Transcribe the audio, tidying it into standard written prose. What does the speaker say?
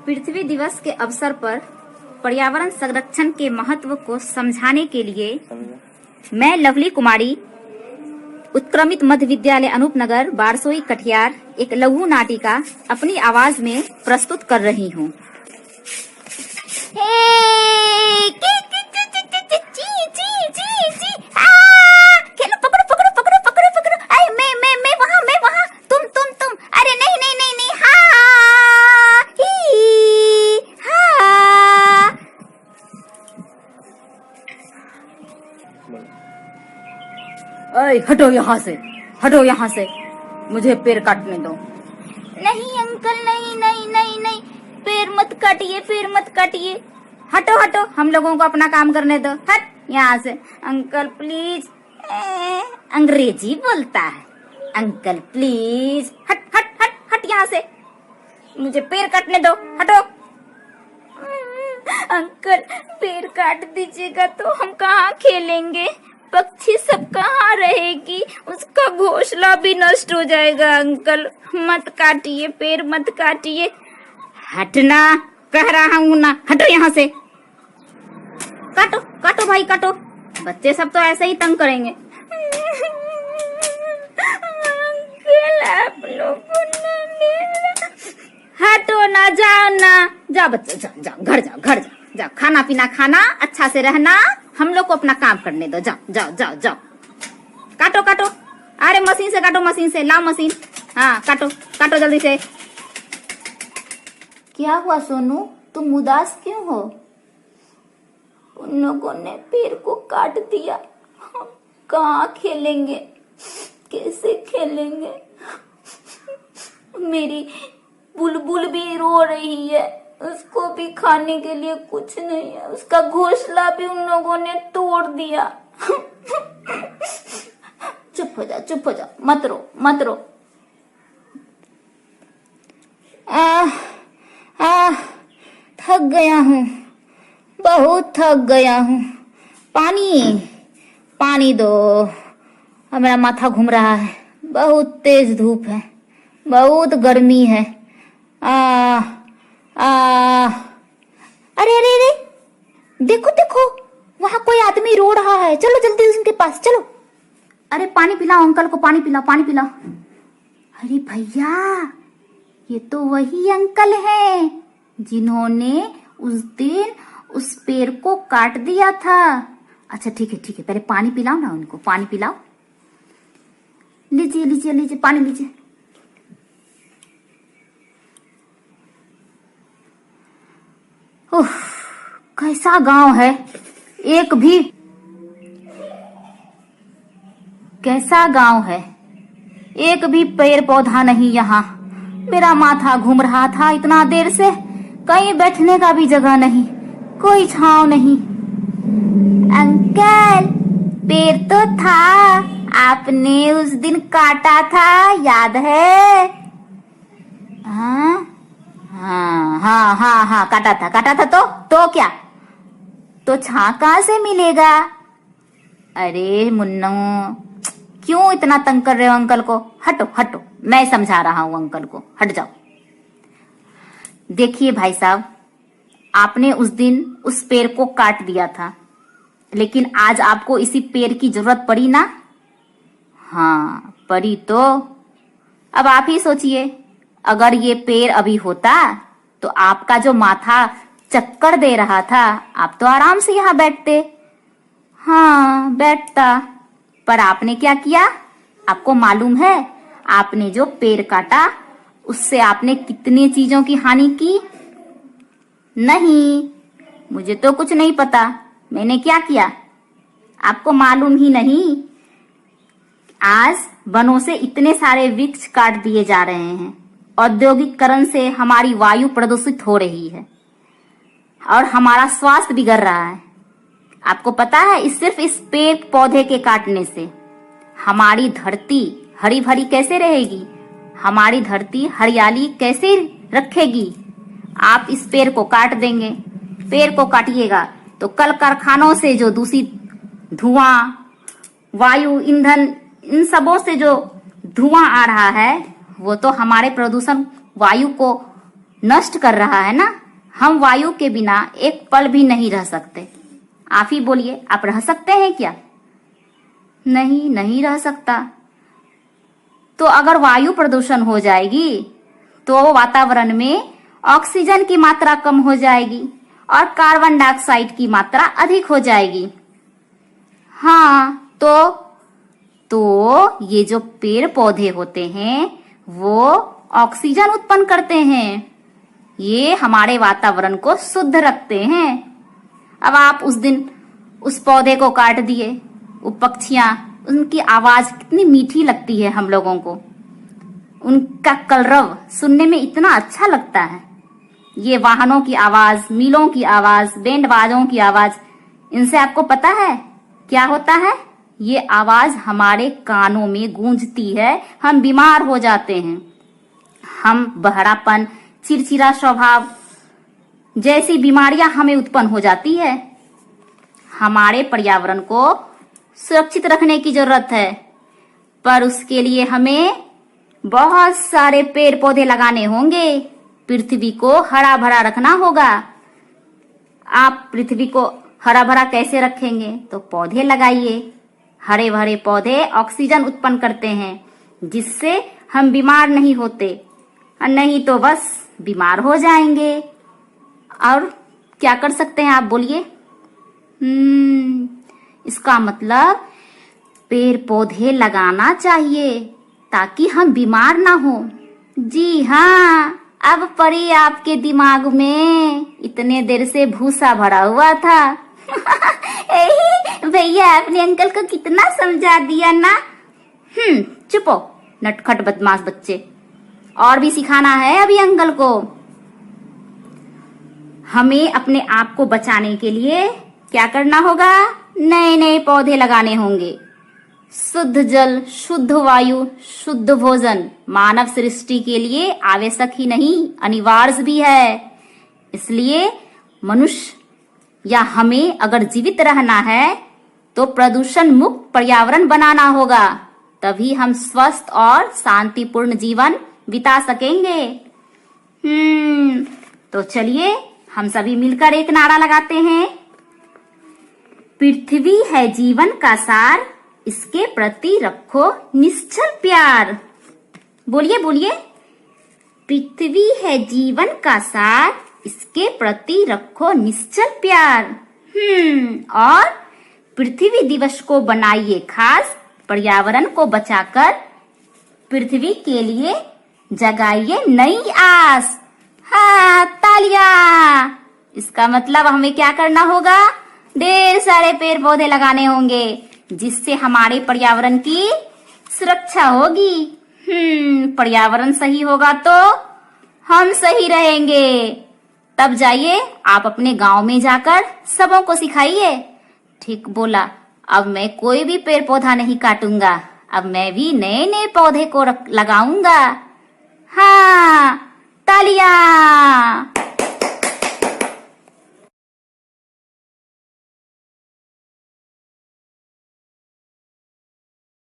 पृथ्वी दिवस के अवसर पर पर्यावरण संरक्षण के महत्व को समझाने के लिए मैं लवली कुमारी उत्क्रमित मध्य विद्यालय अनूपनगर बारसोई कटिहार एक लघु नाटिका अपनी आवाज में प्रस्तुत कर रही हूँ। अरे हटो यहाँ से, हटो यहाँ से, मुझे पैर काटने दो। नहीं अंकल, नहीं नहीं नहीं नहीं, पैर मत काटिए, पैर मत काटिए। हटो हटो, हम लोगों को अपना काम करने दो। हट यहाँ से अंकल प्लीज। अंग्रेजी बोलता है अंकल प्लीज। हट हट हट हट यहाँ से, मुझे पैर काटने दो। हटो। अंकल पैर काट दीजिएगा तो हम कहाँ खेलेंगे, पक्षी सब कहाँ रहेगी, उसका घोंसला भी नष्ट हो जाएगा। अंकल मत काटिए, पैर मत काटिए। हटना कह रहा हूँ ना, हटो यहाँ से। काटो काटो भाई काटो, बच्चे सब तो ऐसे ही तंग करेंगे। अंकल आप लोगों ने हटो ना, जाओ ना, जाओ बच्चे, जाओ जाओ, घर जाओ, घर जाओ, जाओ खाना पीना खाना, अच्छा से रहना, हम लोग को अपना काम करने दो। जाओ जाओ जाओ जाओ, काटो काटो। अरे मशीन से काटो, मशीन से लाओ मशीन। हाँ काटो काटो जल्दी से। क्या हुआ सोनू, तुम उदास क्यों हो? उन लोगों ने पैर को काट दिया, हम कहाँ खेलेंगे, कैसे खेलेंगे? मेरी बुलबुल भी रो रही है, उसको भी खाने के लिए कुछ नहीं है, उसका घोंसला भी उन लोगों ने तोड़ दिया। चुप हो जा, चुप हो जा, मत रो मत रो। थक गया हूँ, बहुत थक गया हूँ। पानी पानी दो, मेरा माथा घूम रहा है, बहुत तेज धूप है, बहुत गर्मी है। अरे अरे अरे, देखो देखो, वहां कोई आदमी रो रहा है, चलो जल्दी उनके पास चलो। अरे पानी पिलाओ अंकल को, पानी पिलाओ, पानी पिलाओ। अरे भैया, ये तो वही अंकल हैं जिन्होंने उस दिन उस पेड़ को काट दिया था। अच्छा ठीक है, पहले पानी पिलाओ ना उनको, पानी पिलाओ। लीजिए लीजिए लीजिए, पानी लीजिए। कैसा गांव है, एक भी कैसा गांव है, एक भी पेड़ पौधा नहीं यहाँ। मेरा माथा घूम रहा था इतना देर से, कहीं बैठने का भी जगह नहीं, कोई छांव नहीं। अंकल पेड़ तो था, आपने उस दिन काटा था, याद है? हाँ हाँ हाँ हाँ हाँ, काटा था तो क्या, तो छां कहाँ से मिलेगा? अरे मुन्नू, क्यों इतना तंग कर रहे हो अंकल को? हटो हटो, मैं समझा रहा हूँ अंकल को, हट जाओ। देखिए भाई साहब, आपने उस दिन उस पेड़ को काट दिया था, लेकिन आज आपको इसी पेड़ की जरूरत पड़ी ना? हाँ पड़ी तो अब आप ही सोचिए, अगर ये पेड़ अभी होता तो आपका जो माथा चक्कर दे रहा था, आप तो आराम से यहाँ बैठते। हाँ बैठता, पर आपने क्या किया, आपको मालूम है? आपने जो पेड़ काटा उससे आपने कितनी चीजों की हानि की? नहीं, मुझे तो कुछ नहीं पता, मैंने क्या किया आपको मालूम ही नहीं? आज वनों से इतने सारे वृक्ष काट दिए जा रहे हैं, औद्योगिकरण से हमारी वायु प्रदूषित हो रही है और हमारा स्वास्थ्य बिगड़ रहा है। आपको पता है, सिर्फ इस पेड़ पौधे के काटने से हमारी धरती हरी भरी कैसे रहेगी, हमारी धरती हरियाली कैसे रखेगी? आप इस पेड़ को काट देंगे, पेड़ को काटिएगा तो कल कारखानों से जो दूषित धुआं, वायु, ईंधन, इन सबों से जो धुआं आ रहा है, वो तो हमारे प्रदूषण वायु को नष्ट कर रहा है ना। हम वायु के बिना एक पल भी नहीं रह सकते। आप ही बोलिए, आप रह सकते हैं क्या? नहीं, नहीं रह सकता। तो अगर वायु प्रदूषण हो जाएगी तो वातावरण में ऑक्सीजन की मात्रा कम हो जाएगी और कार्बन डाइऑक्साइड की मात्रा अधिक हो जाएगी। हाँ, तो ये जो पेड़ पौधे होते हैं वो ऑक्सीजन उत्पन्न करते हैं। ये हमारे वातावरण को शुद्ध रखते हैं। अब आप उस दिन उस पौधे को काट दिए, वो पक्षियां, उनकी आवाज कितनी मीठी लगती है हम लोगों को। उनका कलरव सुनने में इतना अच्छा लगता है। ये वाहनों की आवाज, मिलों की आवाज, बैंड बाजों की आवाज, इनसे आपको पता है क्या होता है? ये आवाज हमारे कानों में गूंजती है, हम बीमार हो जाते हैं। हम बहरापन, चिड़चिड़ा स्वभाव जैसी बीमारियां हमें उत्पन्न हो जाती है। हमारे पर्यावरण को सुरक्षित रखने की जरूरत है, पर उसके लिए हमें बहुत सारे पेड़ पौधे लगाने होंगे। पृथ्वी को हरा भरा रखना होगा। आप पृथ्वी को हरा भरा कैसे रखेंगे? तो पौधे लगाइए। हरे भरे पौधे ऑक्सीजन उत्पन्न करते हैं, जिससे हम बीमार नहीं होते, और नहीं तो बस बीमार हो जाएंगे। और क्या कर सकते हैं आप बोलिए? इसका मतलब पेड़ पौधे लगाना चाहिए ताकि हम बीमार ना हो। जी हाँ, अब परी आपके दिमाग में, इतने देर से भूसा भरा हुआ था। भैया, अपने अंकल को कितना समझा दिया ना। चुप हो नटखट बदमाश बच्चे। और भी सिखाना है अभी अंकल को। हमें अपने आप को बचाने के लिए क्या करना होगा? नए नए पौधे लगाने होंगे। शुद्ध जल, शुद्ध वायु, शुद्ध भोजन मानव सृष्टि के लिए आवश्यक ही नहीं, अनिवार्य भी है। इसलिए मनुष्य या हमें अगर जीवित रहना है तो प्रदूषण मुक्त पर्यावरण बनाना होगा, तभी हम स्वस्थ और शांतिपूर्ण जीवन बिता सकेंगे। तो चलिए हम सभी मिलकर एक नारा लगाते हैं। पृथ्वी है जीवन का सार, इसके प्रति रखो निश्चल प्यार। बोलिए बोलिए। पृथ्वी है जीवन का सार, इसके प्रति रखो निश्चल प्यार। और पृथ्वी दिवस को बनाइए खास, पर्यावरण को बचाकर पृथ्वी के लिए जगाइए नई आस। हाँ, तालियां। इसका मतलब हमें क्या करना होगा? ढेर सारे पेड़ पौधे लगाने होंगे, जिससे हमारे पर्यावरण की सुरक्षा होगी। पर्यावरण सही होगा तो हम सही रहेंगे। तब जाइए आप अपने गांव में जाकर सबों को सिखाइए। ठीक बोला। अब मैं कोई भी पेड़ पौधा नहीं काटूंगा, अब मैं भी नए नए पौधे को लगाऊंगा। हाँ।